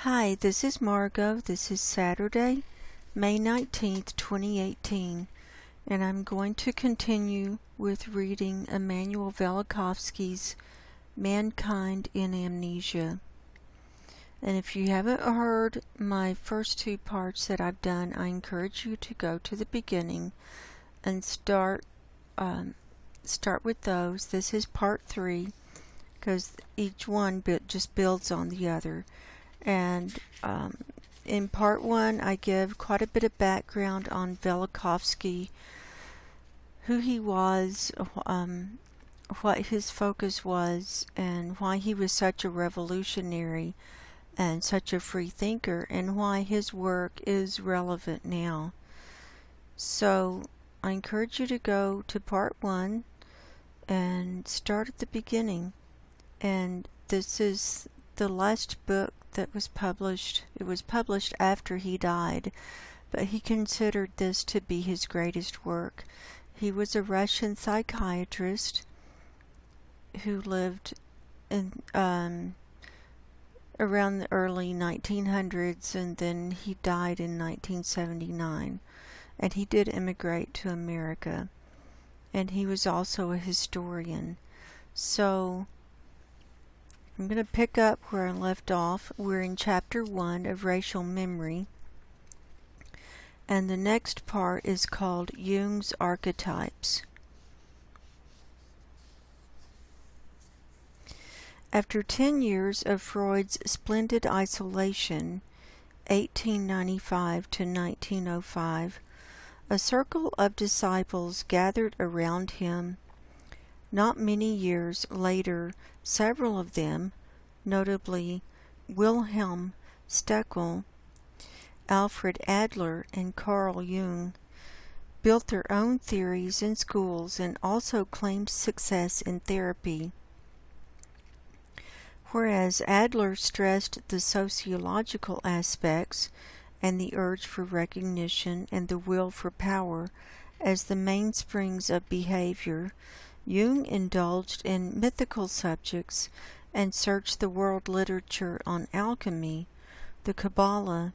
Hi, this is Margo. This is Saturday, May 19th, 2018, and I'm going to continue with reading Immanuel Velikovsky's Mankind in Amnesia. And if you haven't heard my first two parts that I've done, I encourage you to go to the beginning and start with those. This is part 3, because each one just builds on the other. And in part 1, I give quite a bit of background on Velikovsky, who he was, what his focus was, and why he was such a revolutionary and such a free thinker, and why his work is relevant now. So I encourage you to go to part 1 and start at the beginning. And this is the last book that was published. It was published after he died, but he considered this to be his greatest work. He was a Russian psychiatrist who lived in around the early 1900s, and then he died in 1979, and he did immigrate to America, and he was also a historian. So I'm going to pick up where I left off. We're in chapter 1 of Racial Memory, and the next part is called Jung's Archetypes. After 10 years of Freud's splendid isolation, 1895 to 1905, a circle of disciples gathered around him. Not many years later, several of them, notably Wilhelm Steckel, Alfred Adler, and Carl Jung, built their own theories in schools and also claimed success in therapy. Whereas Adler stressed the sociological aspects and the urge for recognition and the will for power as the mainsprings of behavior, Jung indulged in mythical subjects and searched the world literature on alchemy, the Kabbalah,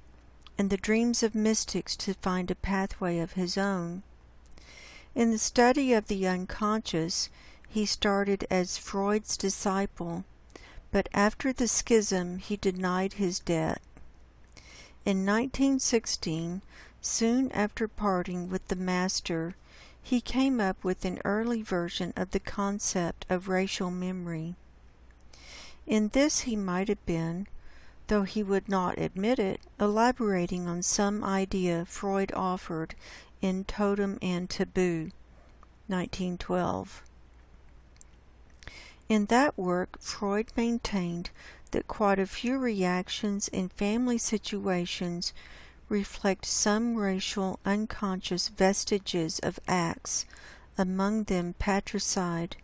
and the dreams of mystics to find a pathway of his own. In the study of the unconscious, he started as Freud's disciple, but after the schism he denied his debt. In 1916, soon after parting with the master, he came up with an early version of the concept of racial memory. In this he might have been, though he would not admit it, elaborating on some idea Freud offered in Totem and Taboo, 1912. In that work, Freud maintained that quite a few reactions in family situations reflect some racial unconscious vestiges of acts, among them patricide,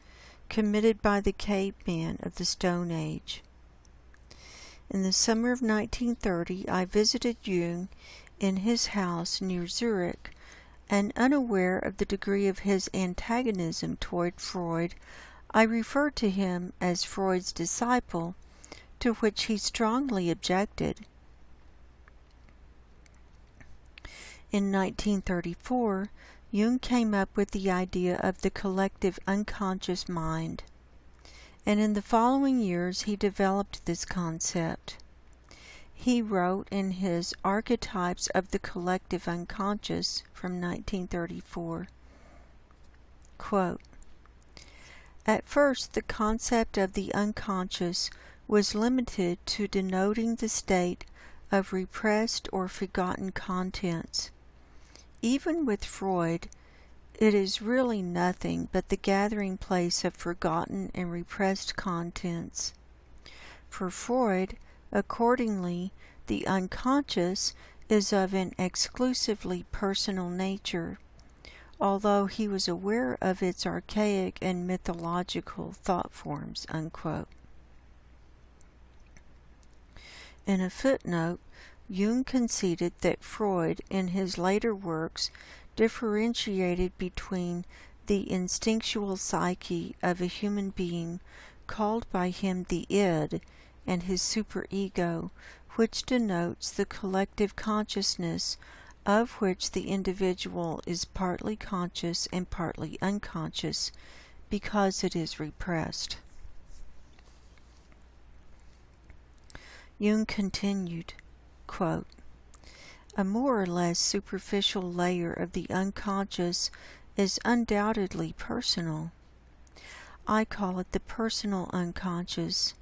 committed by the caveman of the Stone Age. In the summer of 1930, I visited Jung in his house near Zurich, and unaware of the degree of his antagonism toward Freud, I referred to him as Freud's disciple, to which he strongly objected. In 1934, Jung came up with the idea of the collective unconscious mind, and in the following years he developed this concept. He wrote in his Archetypes of the Collective Unconscious from 1934, quote, "At first the concept of the unconscious was limited to denoting the state of repressed or forgotten contents. Even with Freud, it is really nothing but the gathering place of forgotten and repressed contents. For Freud, accordingly, the unconscious is of an exclusively personal nature, although he was aware of its archaic and mythological thought forms." Unquote. In a footnote, Jung conceded that Freud, in his later works, differentiated between the instinctual psyche of a human being, called by him the id, and his superego, which denotes the collective consciousness of which the individual is partly conscious and partly unconscious because it is repressed. Jung continued, quote, "A more or less superficial layer of the unconscious is undoubtedly personal. I call it the personal unconscious,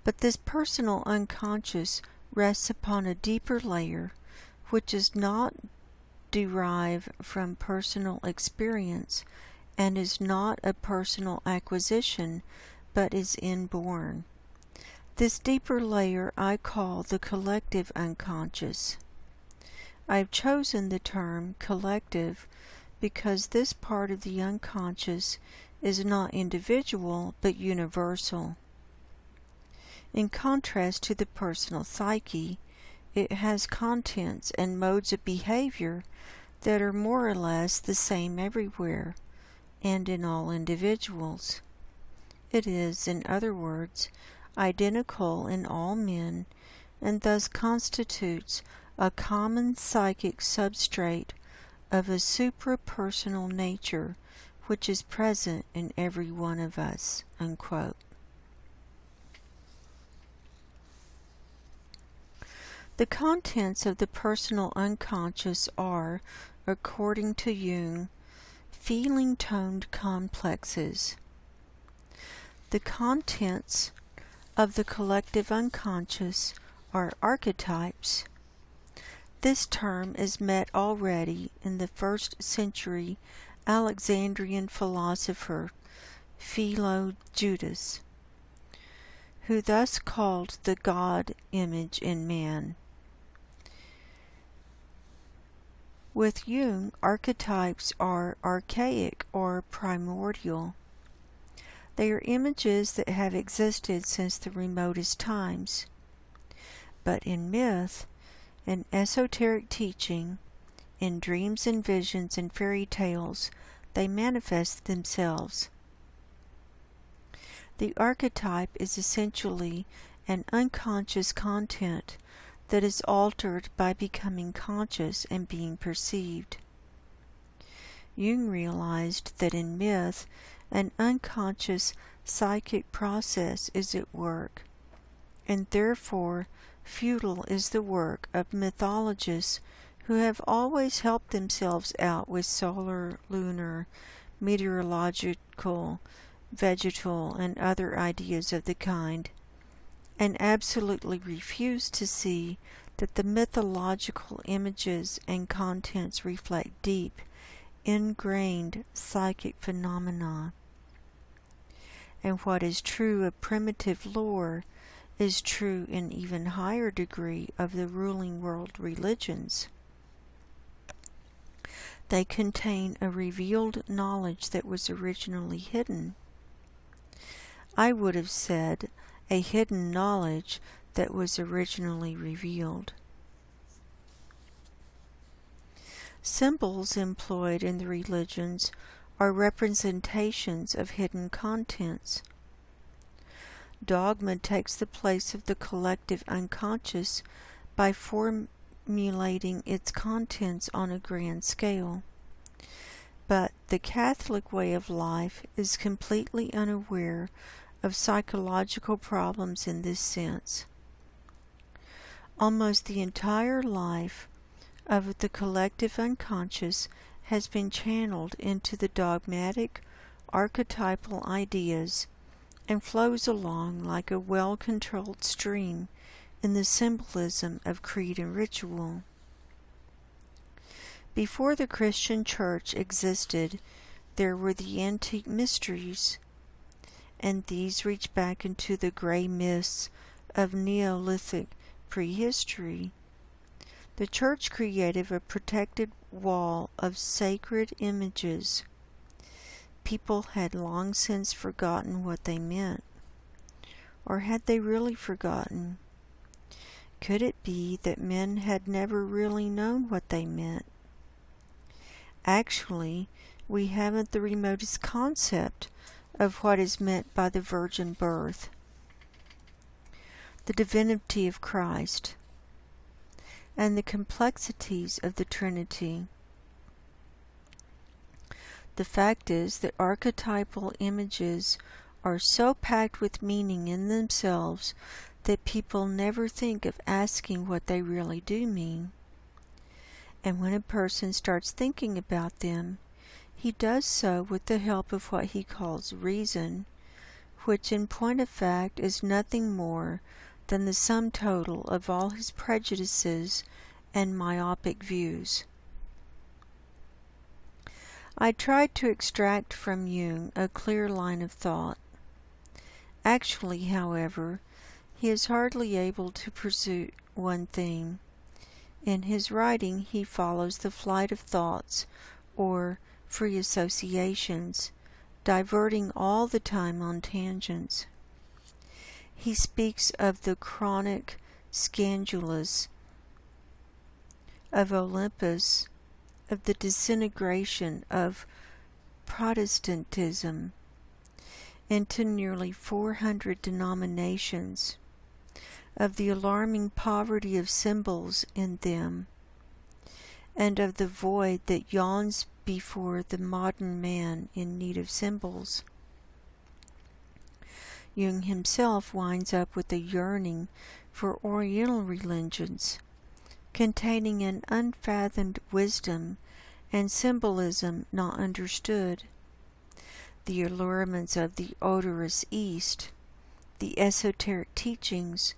but this personal unconscious rests upon a deeper layer which is not derived from personal experience and is not a personal acquisition, but is inborn. This deeper layer I call the collective unconscious. I have chosen the term collective because this part of the unconscious is not individual but universal. In contrast to the personal psyche, it has contents and modes of behavior that are more or less the same everywhere and in all individuals. It is, in other words, identical in all men, and thus constitutes a common psychic substrate of a suprapersonal nature which is present in every one of us." Unquote. The contents of the personal unconscious are, according to Jung, feeling-toned complexes. The contents of the collective unconscious are archetypes. This term is met already in the 1st century Alexandrian philosopher Philo-Judas, who thus called the God image in man. With Jung, archetypes are archaic or primordial. They are images that have existed since the remotest times. But in myth, in esoteric teaching, in dreams and visions and fairy tales, they manifest themselves. The archetype is essentially an unconscious content that is altered by becoming conscious and being perceived. Jung realized that in myth, an unconscious psychic process is at work, and therefore futile is the work of mythologists who have always helped themselves out with solar, lunar, meteorological, vegetal, and other ideas of the kind, and absolutely refuse to see that the mythological images and contents reflect deep, ingrained psychic phenomena. And what is true of primitive lore is true in even higher degree of the ruling world religions. They contain a revealed knowledge that was originally hidden. I would have said a hidden knowledge that was originally revealed. Symbols employed in the religions are representations of hidden contents. Dogma takes the place of the collective unconscious by formulating its contents on a grand scale. But the Catholic way of life is completely unaware of psychological problems in this sense. Almost the entire life of the collective unconscious has been channeled into the dogmatic, archetypal ideas and flows along like a well-controlled stream in the symbolism of creed and ritual. Before the Christian Church existed, there were the antique mysteries, and these reach back into the gray mists of Neolithic prehistory. The Church created a protected wall of sacred images. People had long since forgotten what they meant. Or had they really forgotten? Could it be that men had never really known what they meant? Actually, we haven't the remotest concept of what is meant by the virgin birth, the divinity of Christ, and the complexities of the Trinity. The fact is that archetypal images are so packed with meaning in themselves that people never think of asking what they really do mean. And when a person starts thinking about them, he does so with the help of what he calls reason, which in point of fact is nothing more than the sum total of all his prejudices and myopic views. I tried to extract from Jung a clear line of thought. Actually, however, he is hardly able to pursue one theme. In his writing, he follows the flight of thoughts, or free associations, diverting all the time on tangents. He speaks of the chronic scandulas of Olympus, of the disintegration of Protestantism into nearly 400 denominations, of the alarming poverty of symbols in them, and of the void that yawns before the modern man in need of symbols. Jung himself winds up with a yearning for Oriental religions, containing an unfathomed wisdom and symbolism not understood, the allurements of the odorous East, the esoteric teachings,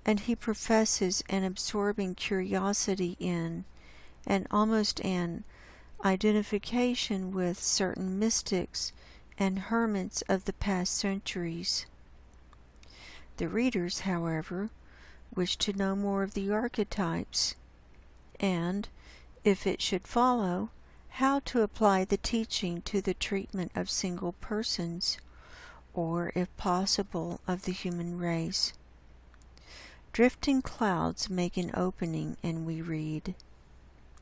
and he professes an absorbing curiosity in, and almost an identification with, certain mystics and hermits of the past centuries. The readers, however, wish to know more of the archetypes, and, if it should follow, how to apply the teaching to the treatment of single persons, or, if possible, of the human race. Drifting clouds make an opening, and we read,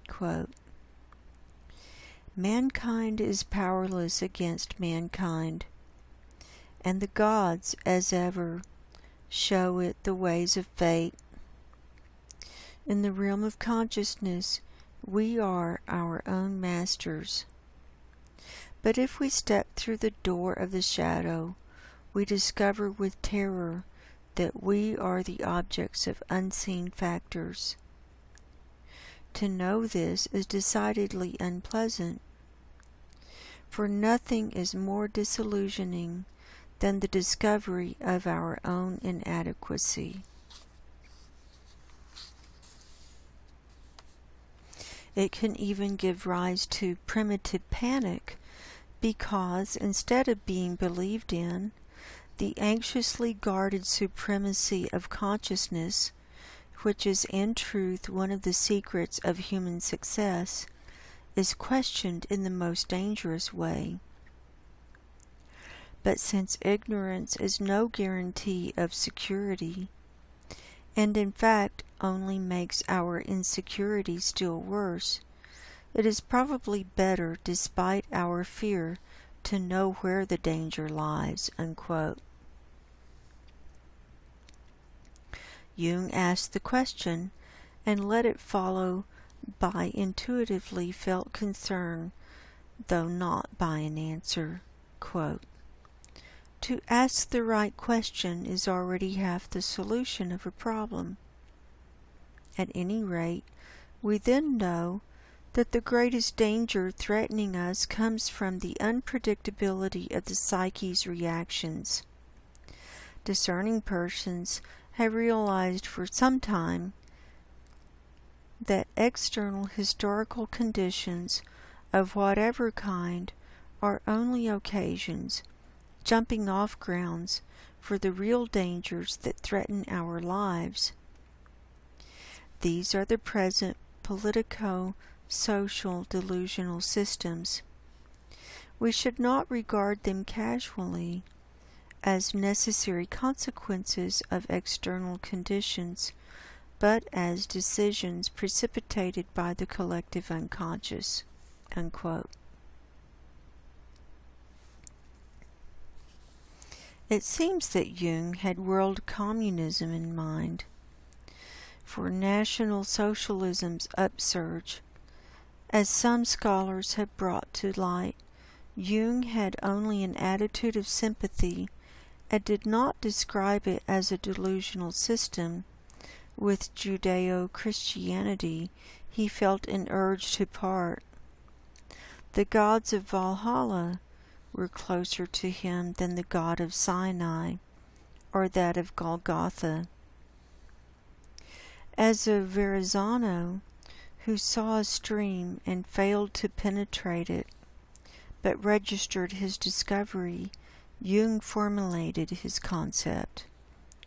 quote, "Mankind is powerless against mankind, and the gods, as ever, show it the ways of fate. In the realm of consciousness, we are our own masters. But if we step through the door of the shadow, we discover with terror that we are the objects of unseen factors. To know this is decidedly unpleasant, for nothing is more disillusioning than the discovery of our own inadequacy. It can even give rise to primitive panic because, instead of being believed in, the anxiously guarded supremacy of consciousness, which is in truth one of the secrets of human success, is questioned in the most dangerous way. But since ignorance is no guarantee of security, and in fact only makes our insecurity still worse, it is probably better, despite our fear, to know where the danger lies." Unquote. Jung asked the question and let it follow by intuitively felt concern, though not by an answer. Quote, "To ask the right question is already half the solution of a problem. At any rate, we then know that the greatest danger threatening us comes from the unpredictability of the psyche's reactions. Discerning persons have realized for some time that external historical conditions of whatever kind are only occasions, jumping off grounds for the real dangers that threaten our lives. These are the present politico-social delusional systems. We should not regard them casually as necessary consequences of external conditions, but as decisions precipitated by the collective unconscious." Unquote. It seems that Jung had world communism in mind. for National Socialism's upsurge. As some scholars have brought to light, Jung had only an attitude of sympathy and did not describe it as a delusional system. With Judeo-Christianity, he felt an urge to part. The gods of Valhalla were closer to him than the god of Sinai, or that of Golgotha. As a Verrazano, who saw a stream and failed to penetrate it, but registered his discovery, Jung formulated his concept.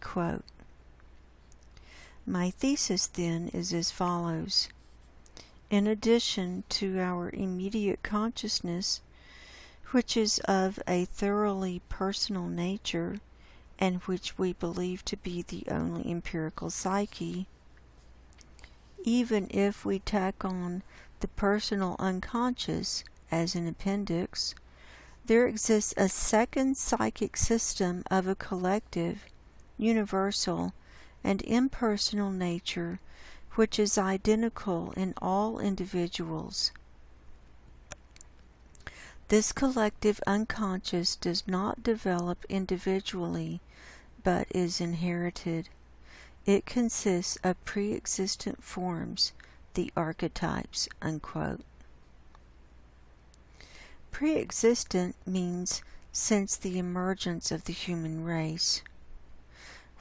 Quote, "My thesis, then, is as follows. In addition to our immediate consciousness, which is of a thoroughly personal nature, and which we believe to be the only empirical psyche, even if we tack on the personal unconscious as an appendix, there exists a second psychic system of a collective, universal, and impersonal nature which is identical in all individuals. This collective unconscious does not develop individually, but is inherited. It consists of pre-existent forms, the archetypes." Unquote. Pre-existent means since the emergence of the human race.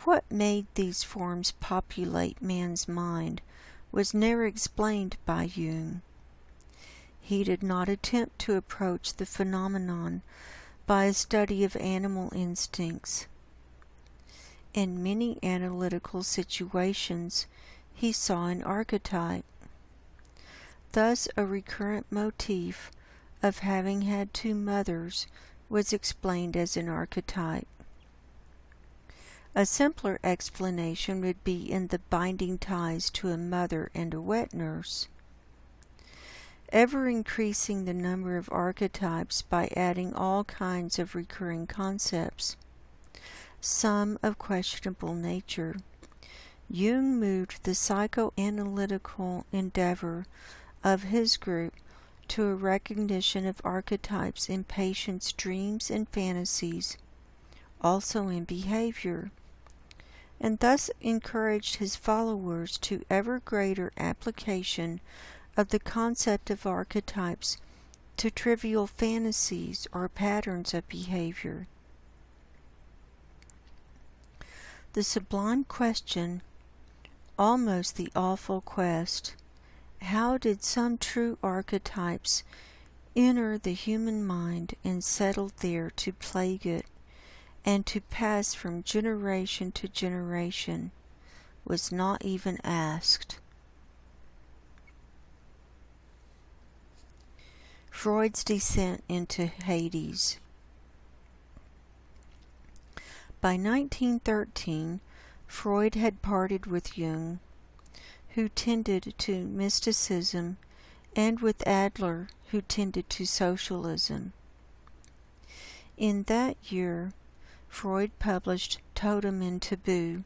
What made these forms populate man's mind was never explained by Jung. He did not attempt to approach the phenomenon by a study of animal instincts. In many analytical situations, he saw an archetype. Thus, a recurrent motif of having had two mothers was explained as an archetype. A simpler explanation would be in the binding ties to a mother and a wet nurse. Ever increasing the number of archetypes by adding all kinds of recurring concepts, some of questionable nature, Jung moved the psychoanalytical endeavor of his group to a recognition of archetypes in patients' dreams and fantasies, also in behavior, and thus encouraged his followers to ever greater application of the concept of archetypes to trivial fantasies or patterns of behavior. The sublime question, almost the awful quest, how did some true archetypes enter the human mind and settle there to plague it, and to pass from generation to generation, was not even asked. Freud's descent into Hades. By 1913, Freud had parted with Jung, who tended to mysticism, and with Adler, who tended to socialism. In that year, Freud published Totem and Taboo,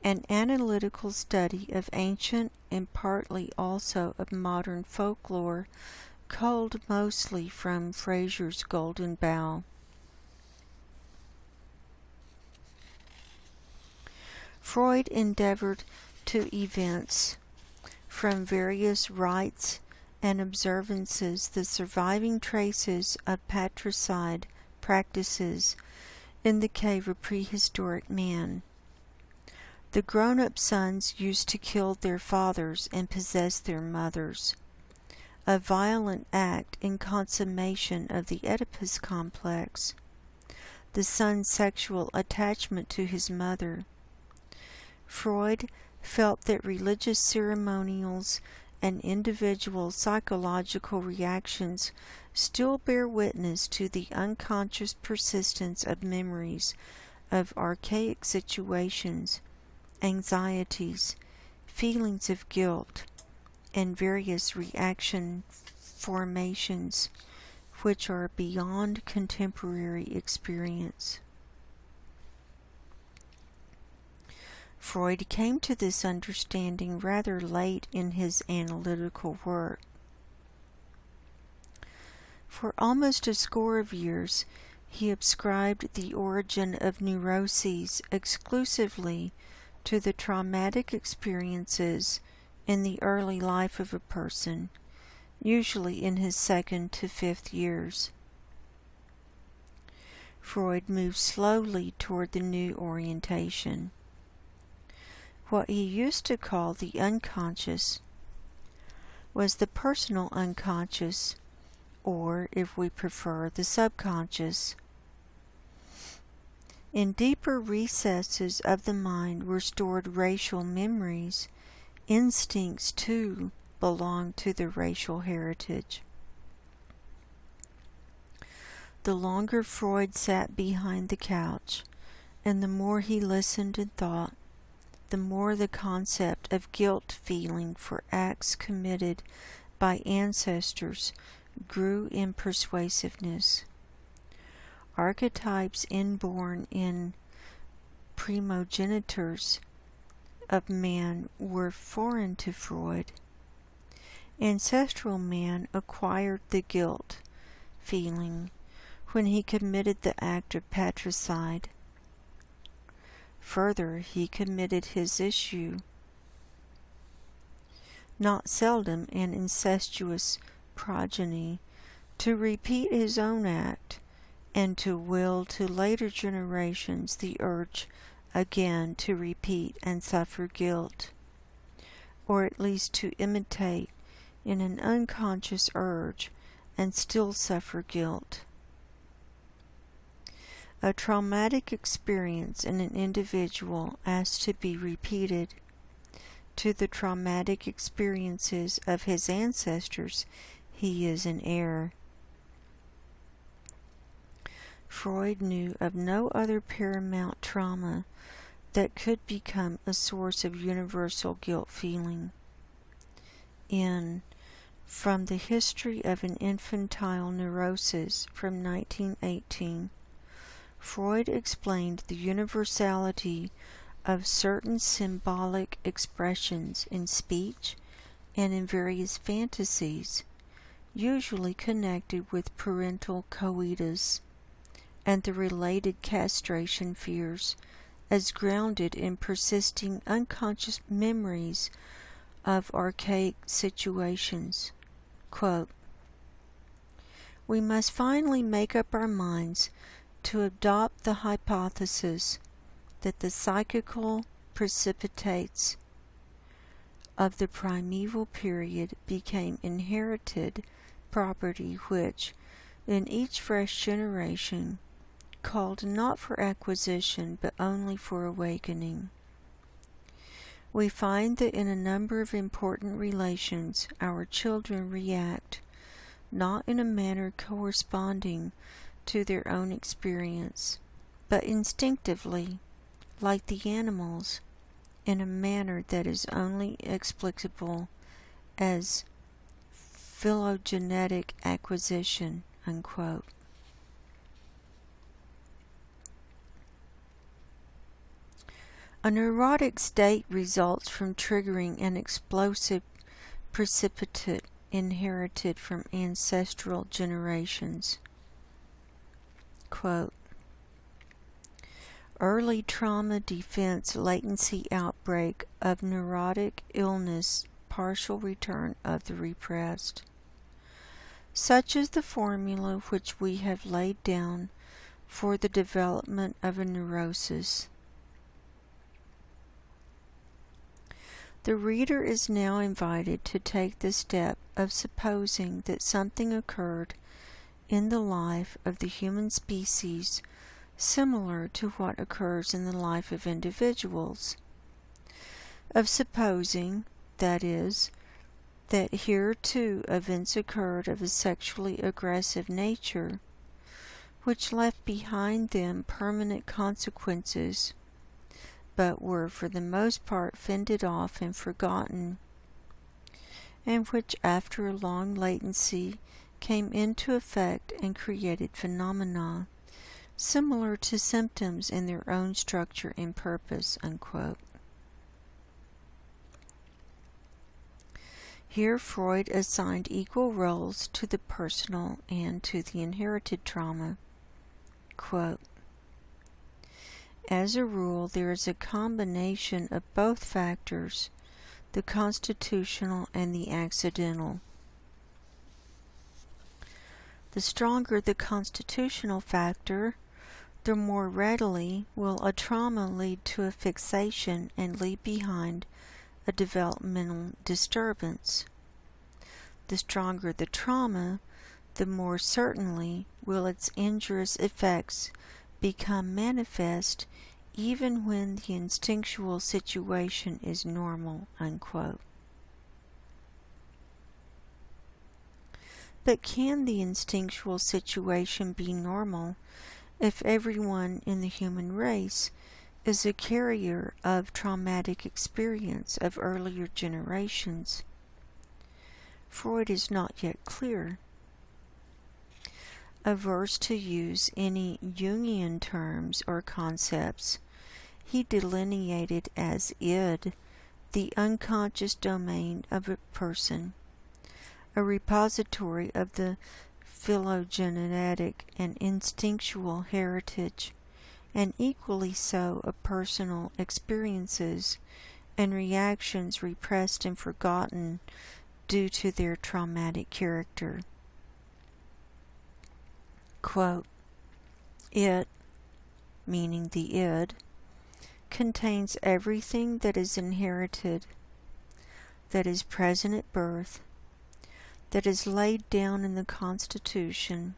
an analytical study of ancient and partly also of modern folklore, culled mostly from Fraser's Golden Bough. Freud endeavored to evince from various rites and observances the surviving traces of patricide practices in the cave of prehistoric man. The grown-up sons used to kill their fathers and possess their mothers, a violent act in consummation of the Oedipus complex, the son's sexual attachment to his mother. Freud felt that religious ceremonials and individual psychological reactions still bear witness to the unconscious persistence of memories of archaic situations, anxieties, feelings of guilt, and various reaction formations which are beyond contemporary experience. Freud came to this understanding rather late in his analytical work. For almost a score of years, he ascribed the origin of neuroses exclusively to the traumatic experiences in the early life of a person, usually in his 2nd to 5th years. Freud moved slowly toward the new orientation. What he used to call the unconscious was the personal unconscious, or, if we prefer, the subconscious. In deeper recesses of the mind were stored racial memories. Instincts, too, belonged to the racial heritage. The longer Freud sat behind the couch, and the more he listened and thought, the more the concept of guilt feeling for acts committed by ancestors grew in persuasiveness. Archetypes inborn in primogenitors of man were foreign to Freud. Ancestral man acquired the guilt feeling when he committed the act of patricide. Further, he committed his issue, not seldom an incestuous progeny, to repeat his own act and to will to later generations the urge again to repeat and suffer guilt, or at least to imitate in an unconscious urge and still suffer guilt. A traumatic experience in an individual asked to be repeated to the traumatic experiences of his ancestors, he is an heir. Freud knew of no other paramount trauma that could become a source of universal guilt feeling. In From the History of an Infantile Neurosis from 1918, Freud explained the universality of certain symbolic expressions in speech and in various fantasies, usually connected with parental coitus and the related castration fears, as grounded in persisting unconscious memories of archaic situations. Quote, "We must finally make up our minds to adopt the hypothesis that the psychical precipitates of the primeval period became inherited property which, in each fresh generation, called not for acquisition but only for awakening. We find that in a number of important relations our children react not in a manner corresponding to their own experience, but instinctively, like the animals, in a manner that is only explicable as phylogenetic acquisition." Unquote. A neurotic state results from triggering an explosive precipitate inherited from ancestral generations. Quote, "Early trauma defense latency outbreak of neurotic illness, partial return of the repressed. Such is the formula which we have laid down for the development of a neurosis. The reader is now invited to take the step of supposing that something occurred in the life of the human species similar to what occurs in the life of individuals, of supposing, that is, that here too events occurred of a sexually aggressive nature, which left behind them permanent consequences, but were for the most part fended off and forgotten, and which after a long latency came into effect and created phenomena similar to symptoms in their own structure and purpose." Unquote. Here Freud assigned equal roles to the personal and to the inherited trauma. Quote, as a rule, there is a combination of both factors, the constitutional and the accidental. The stronger the constitutional factor, the more readily will a trauma lead to a fixation and leave behind a developmental disturbance. The stronger the trauma, the more certainly will its injurious effects become manifest even when the instinctual situation is normal, unquote. But can the instinctual situation be normal if everyone in the human race is a carrier of traumatic experience of earlier generations? Freud is not yet clear. Averse to use any Jungian terms or concepts, he delineated as id the unconscious domain of a person, a repository of the phylogenetic and instinctual heritage, and equally so of personal experiences and reactions repressed and forgotten due to their traumatic character. Quote, it, meaning the id, contains everything that is inherited, that is present at birth, that is laid down in the constitution,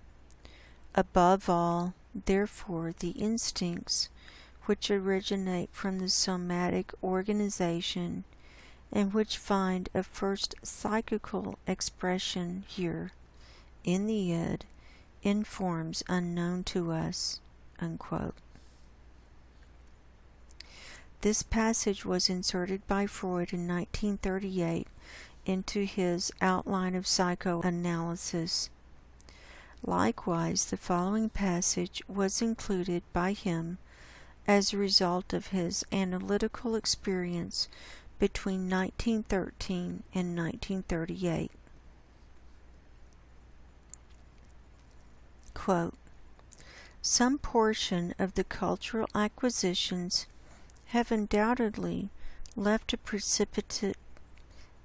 above all, therefore, the instincts which originate from the somatic organization and which find a first psychical expression here, in the id, in forms unknown to us, unquote. This passage was inserted by Freud in 1938 into his Outline of Psychoanalysis. Likewise, the following passage was included by him as a result of his analytical experience between 1913 and 1938. Quote, some portion of the cultural acquisitions have undoubtedly left a precipitate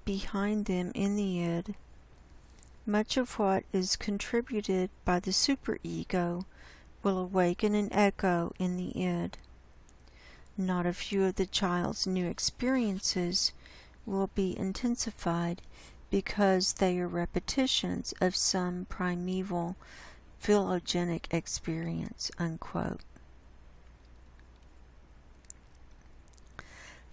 behind them in the id. Much of what is contributed by the superego will awaken an echo in the id. Not a few of the child's new experiences will be intensified because they are repetitions of some primeval phylogenic experience, unquote.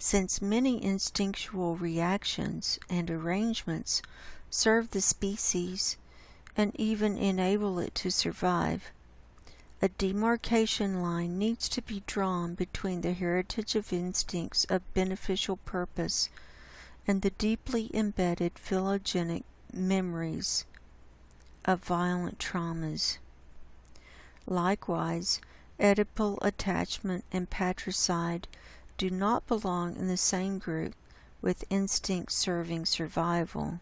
Since many instinctual reactions and arrangements serve the species and even enable it to survive, a demarcation line needs to be drawn between the heritage of instincts of beneficial purpose and the deeply embedded phylogenic memories of violent traumas. Likewise, Oedipal attachment and patricide do not belong in the same group with instincts serving survival.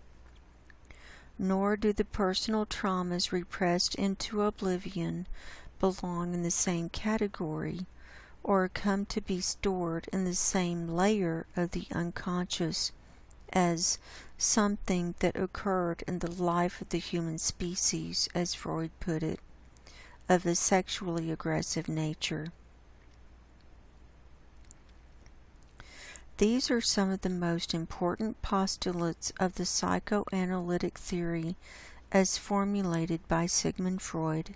Nor do the personal traumas repressed into oblivion belong in the same category or come to be stored in the same layer of the unconscious as something that occurred in the life of the human species, as Freud put it, of a sexually aggressive nature. These are some of the most important postulates of the psychoanalytic theory as formulated by Sigmund Freud.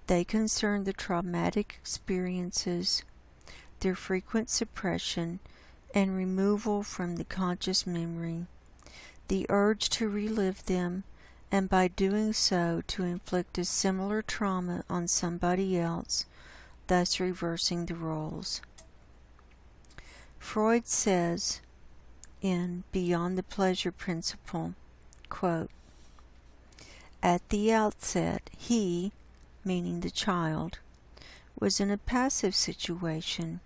They concern the traumatic experiences, their frequent suppression and removal from the conscious memory, the urge to relive them, and by doing so to inflict a similar trauma on somebody else, thus reversing the roles. Freud says in Beyond the Pleasure Principle, quote, at the outset, he, meaning the child, was in a passive situation.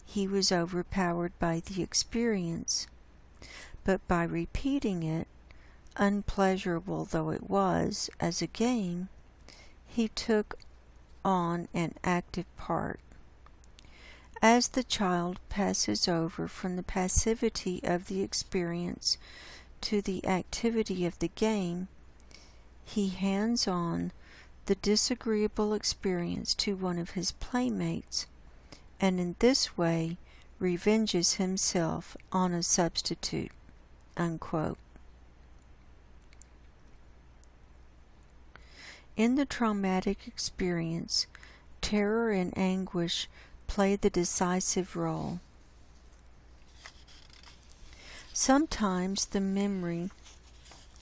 He was overpowered by the experience. but by repeating it, unpleasurable though it was, as a game, he took on an active part. As the child passes over from the passivity of the experience to the activity of the game, he hands on the disagreeable experience to one of his playmates, and in this way revenges himself on a substitute." Unquote. In the traumatic experience, terror and anguish play the decisive role. Sometimes the memory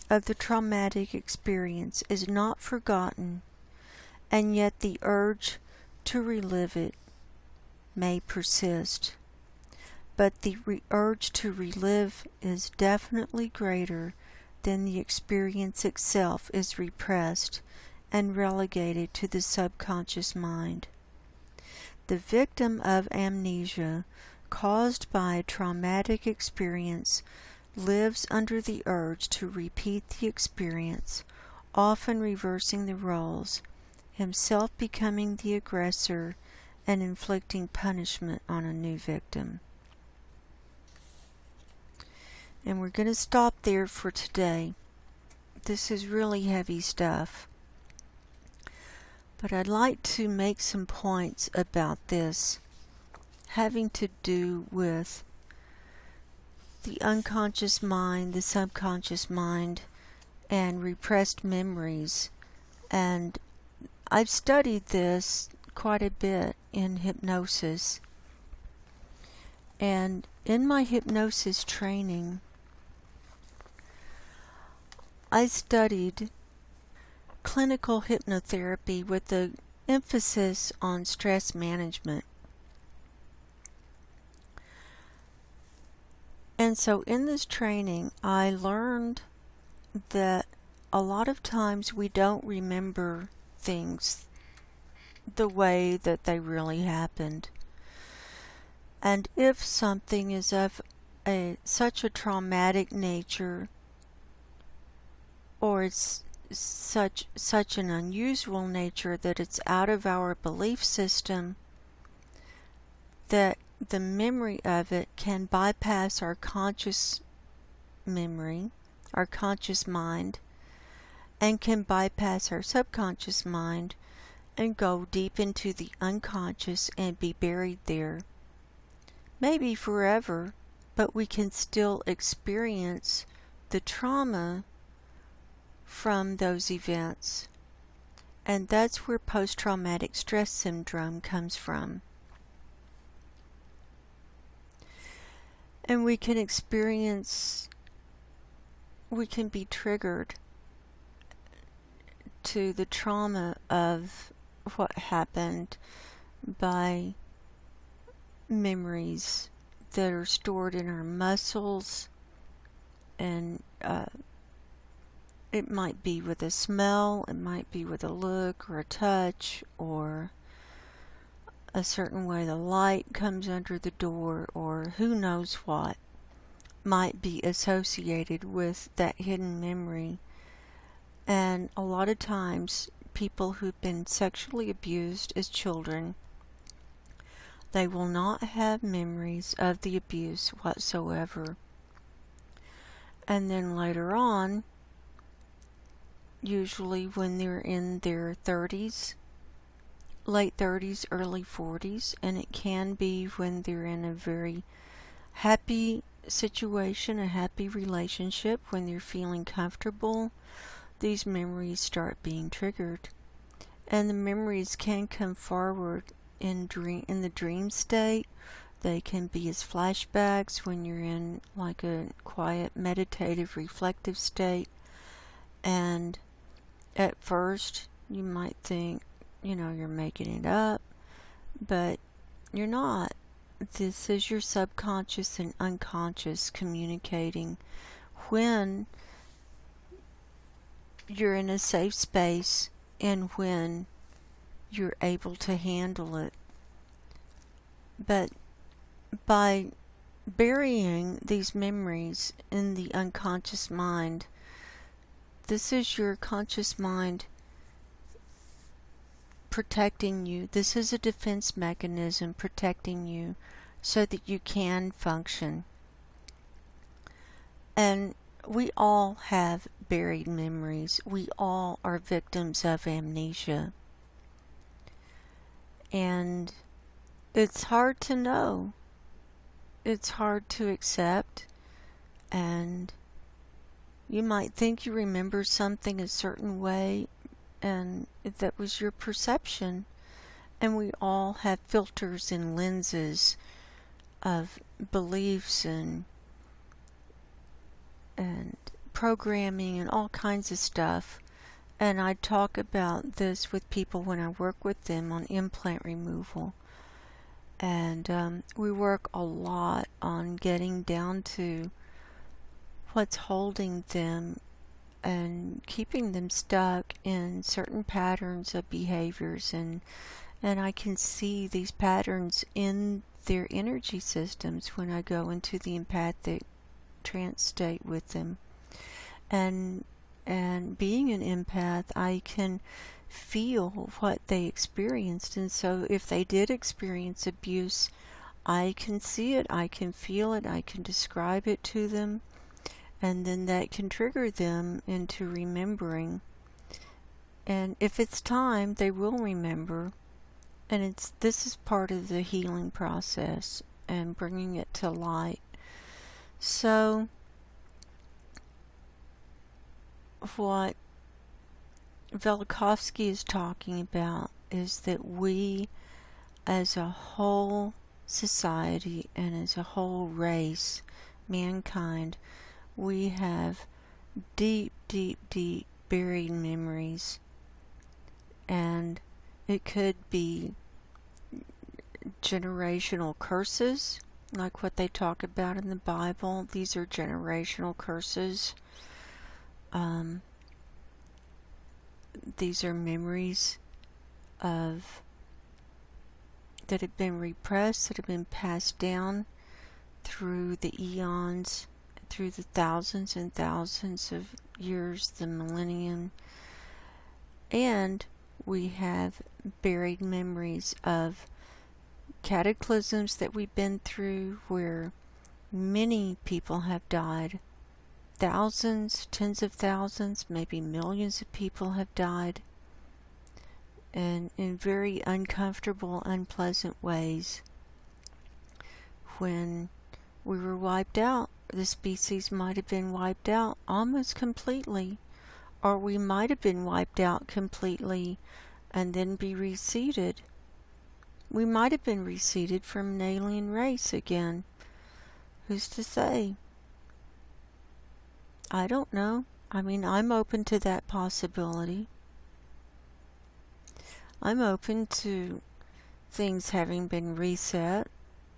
of the traumatic experience is not forgotten, and yet the urge to relive it may persist. But the urge to relive is definitely greater than the experience itself is repressed and relegated to the subconscious mind. The victim of amnesia caused by a traumatic experience lives under the urge to repeat the experience, often reversing the roles, himself becoming the aggressor and inflicting punishment on a new victim. And we're going to stop there for today. This is really heavy stuff. But I'd like to make some points about this having to do with the unconscious mind, the subconscious mind, and repressed memories. And I've studied this quite a bit in hypnosis. And in my hypnosis training, I studied clinical hypnotherapy with an emphasis on stress management. And so in this training, I learned that a lot of times we don't remember things the way that they really happened. And if something is of such a traumatic nature, or it's such an unusual nature that it's out of our belief system, that the memory of it can bypass our conscious memory, our conscious mind, and can bypass our subconscious mind and go deep into the unconscious and be buried there. Maybe forever, but we can still experience the trauma from those events. And that's where post-traumatic stress syndrome comes from. And we can be triggered to the trauma of what happened by memories that are stored in our muscles, and it might be with a smell, it might be with a look or a touch, or a certain way the light comes under the door, or who knows what might be associated with that hidden memory. And a lot of times, people who've been sexually abused as children, they will not have memories of the abuse whatsoever. And then later on, usually when they're in their 30s, late 30s, early 40s, and it can be when they're in a very happy situation, a happy relationship, when they're feeling comfortable, these memories start being triggered. And the memories can come forward in the dream state. They can be as flashbacks when you're in like a quiet, meditative, reflective state. And at first, you might think, you're making it up, but you're not. This is your subconscious and unconscious communicating when you're in a safe space and when you're able to handle it. But by burying these memories in the unconscious mind. This is your conscious mind protecting you. This is a defense mechanism protecting you so that you can function. And we all have buried memories. We all are victims of amnesia. And it's hard to know. It's hard to accept. And you might think you remember something a certain way, and that was your perception. And we all have filters and lenses of beliefs and programming and all kinds of stuff. And I talk about this with people when I work with them on implant removal. And we work a lot on getting down to what's holding them and keeping them stuck in certain patterns of behaviors. And I can see these patterns in their energy systems when I go into the empathic trance state with them. And being an empath, I can feel what they experienced. And so if they did experience abuse, I can see it, I can feel it, I can describe it to them, and then that can trigger them into remembering. And if it's time, they will remember. And this is part of the healing process and bringing it to light. So what Velikovsky is talking about is that we, as a whole society and as a whole race, mankind, we have deep, deep, deep buried memories. And it could be generational curses, like what they talk about in the Bible. These are generational curses. These are memories that have been repressed, that have been passed down through the eons, through the thousands and thousands of years, the millennium. And we have buried memories of cataclysms that we've been through where many people have died. Thousands, tens of thousands, maybe millions of people have died, and in very uncomfortable, unpleasant ways. When we were wiped out, the species might have been wiped out almost completely, or we might have been wiped out completely and then be reseeded. We might have been reseeded from an alien race again. Who's to say? I don't know. I mean, I'm open to that possibility. I'm open to things having been reset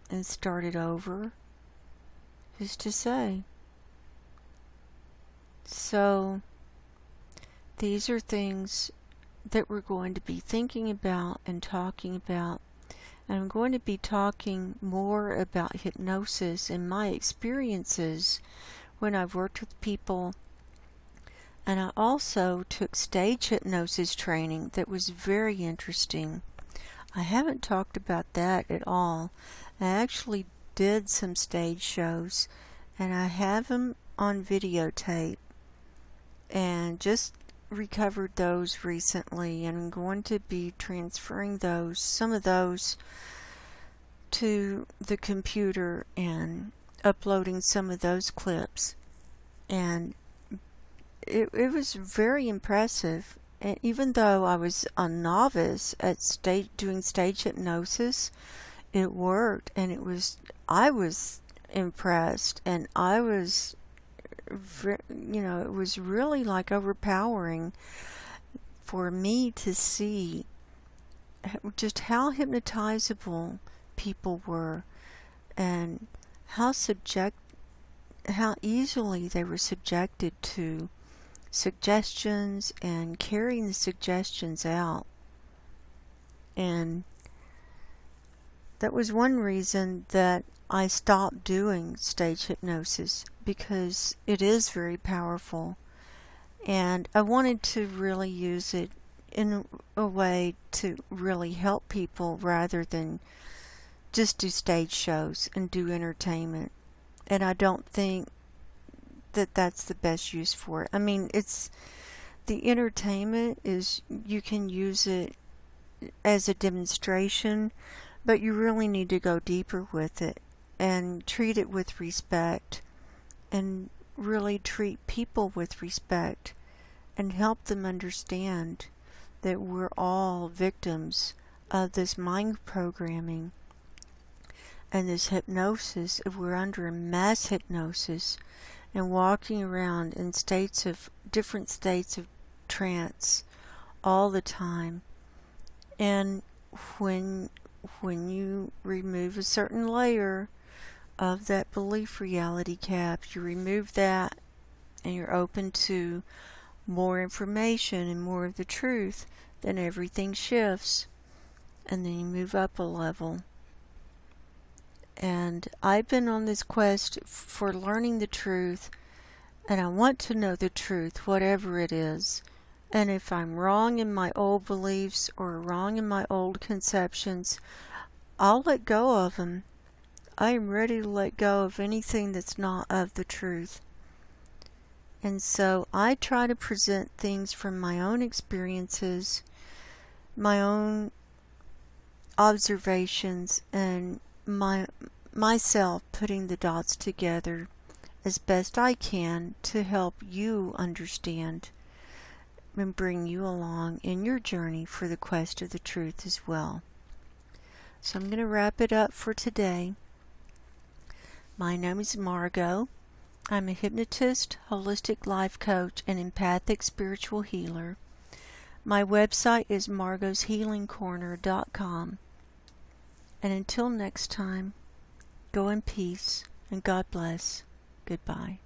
and started over. Who's to say? So, these are things that we're going to be thinking about and talking about. And I'm going to be talking more about hypnosis and my experiences when I've worked with people. And I also took stage hypnosis training that was very interesting. I haven't talked about that at all. I actually did some stage shows, and I have them on videotape, and just recovered those recently, and I'm going to be transferring some of those to the computer and uploading some of those clips. And it was very impressive. And even though I was a novice at doing stage hypnosis, it worked, and I was impressed, and I was, it was really like overpowering for me to see just how hypnotizable people were, and how easily they were subjected to suggestions and carrying the suggestions out. And that was one reason that I stopped doing stage hypnosis because it is very powerful, and I wanted to really use it in a way to really help people rather than just do stage shows and do entertainment. And I don't think that that's the best use for it. I mean, the entertainment is, you can use it as a demonstration, but you really need to go deeper with it and treat it with respect, and really treat people with respect and help them understand that we're all victims of this mind programming and this hypnosis. If we're under a mass hypnosis and walking around in different states of trance all the time, and when you remove a certain layer of that belief reality cap, you remove that and you're open to more information and more of the truth, then everything shifts, and then you move up a level. And I've been on this quest for learning the truth, and I want to know the truth, whatever it is. And if I'm wrong in my old beliefs or wrong in my old conceptions, I'll let go of them. I am ready to let go of anything that's not of the truth. And so I try to present things from my own experiences, my own observations, and myself putting the dots together as best I can to help you understand and bring you along in your journey for the quest of the truth as well. So I'm going to wrap it up for today. My name is Margo. I'm a hypnotist, holistic life coach, and empathic spiritual healer. My website is margoshealingcorner.com. And until next time, go in peace, and God bless. Goodbye.